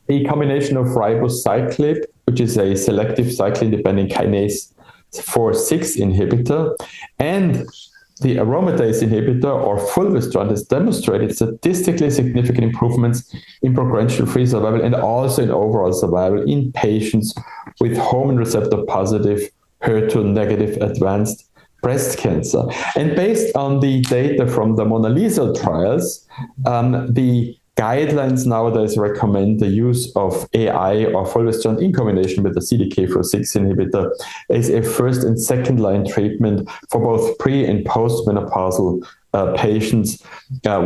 a combination of ribociclib, which is a selective cyclin-dependent kinase 4/6 inhibitor, and the aromatase inhibitor, or fulvestrant, has demonstrated statistically significant improvements in progression-free survival and also in overall survival in patients with hormone receptor positive, HER2 negative advanced breast cancer. And based on the data from the MONALEESA trials, the guidelines nowadays recommend the use of AI or fulvestrant in combination with the CDK4/6 inhibitor as a first and second line treatment for both pre- and post-menopausal patients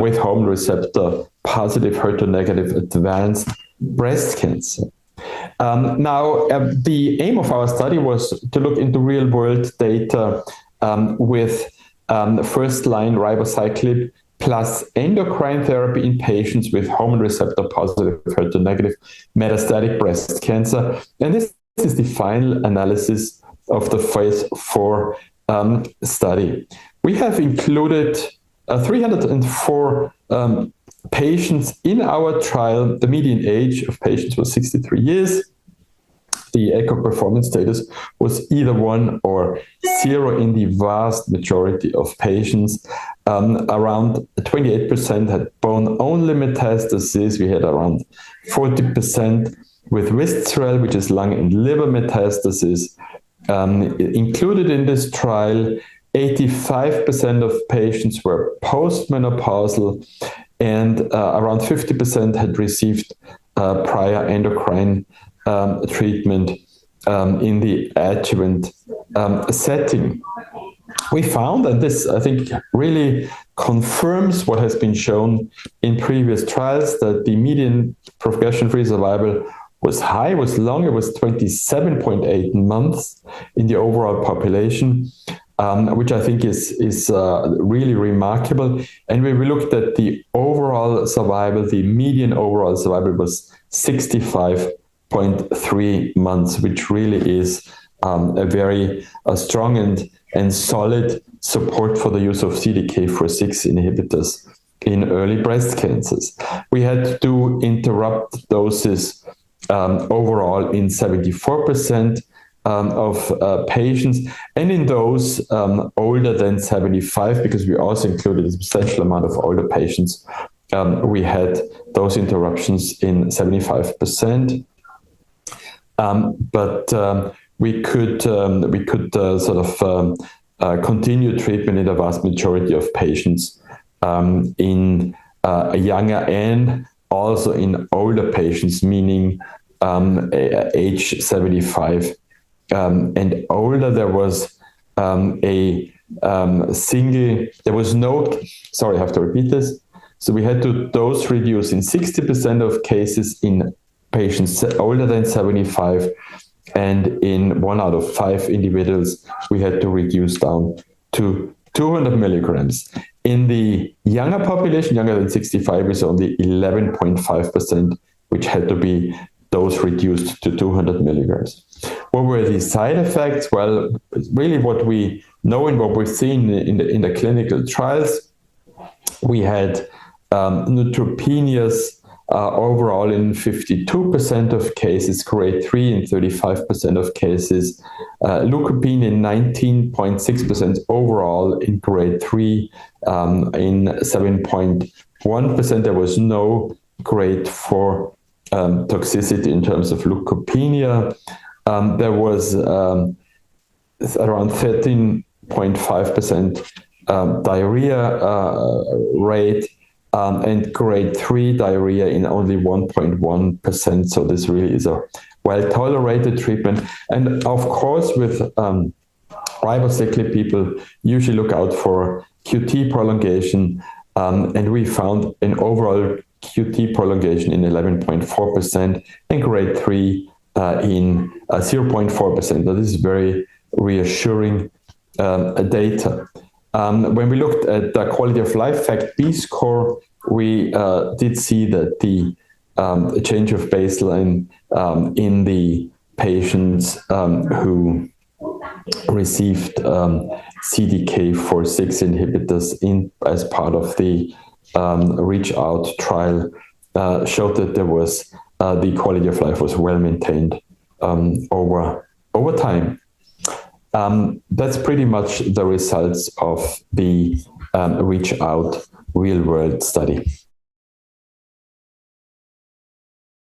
with hormone receptor positive, HER2 negative advanced breast cancer. The aim of our study was to look into real-world data with first-line ribociclib plus endocrine therapy in patients with hormone receptor positive, HER2 negative metastatic breast cancer. And this is the final analysis of the phase 4 study. We have included 304 patients in our trial. The median age of patients was 63 years. The echo performance status was either 1 or 0 in the vast majority of patients. Around 28% had bone-only metastasis. We had around 40% with visceral, which is lung and liver metastasis. Included in this trial, 85% of patients were postmenopausal, and around 50% had received prior endocrine treatment in the adjuvant setting. We found, and this I think really confirms what has been shown in previous trials, that the median progression-free survival was high, was long. It was 27.8 months in the overall population, which I think is really remarkable. And when we looked at the overall survival, the median overall survival was 65.3 months, which really is a very strong and solid support for the use of CDK4/6 inhibitors in early breast cancers. We had to interrupt doses overall in 74% of patients, and in those older than 75, because we also included a substantial amount of older patients, we had those interruptions in 75%. But we could continue treatment in the vast majority of patients in younger and also in older patients, meaning age 75 and older. There was sorry, I have to repeat this. So we had to dose reduce in 60% of cases in patients older than 75, and in 1 out of 5 individuals, we had to reduce down to 200 milligrams. In the younger population, younger than 65, is only 11.5%, which had to be dose reduced to 200 milligrams. What were the side effects? Well, really what we know and what we've seen in the clinical trials, we had neutropenias overall in 52% of cases, grade 3 in 35% of cases, leukopenia in 19.6% overall in grade 3, in 7.1%. There was no grade 4 toxicity in terms of leukopenia. There was around 13.5% diarrhea rate, and grade 3 diarrhea in only 1.1%. So this really is a well-tolerated treatment. And of course, with ribociclib, people usually look out for QT prolongation, and we found an overall QT prolongation in 11.4% and grade 3 in 0.4%. Now, this is very reassuring data. When we looked at the quality of life FACT-B score, we did see that the change of baseline in the patients who received CDK4/6 inhibitors as part of the REACH AUT trial showed that there was the quality of life was well maintained over time. That's pretty much the results of the REACH AUT real-world study.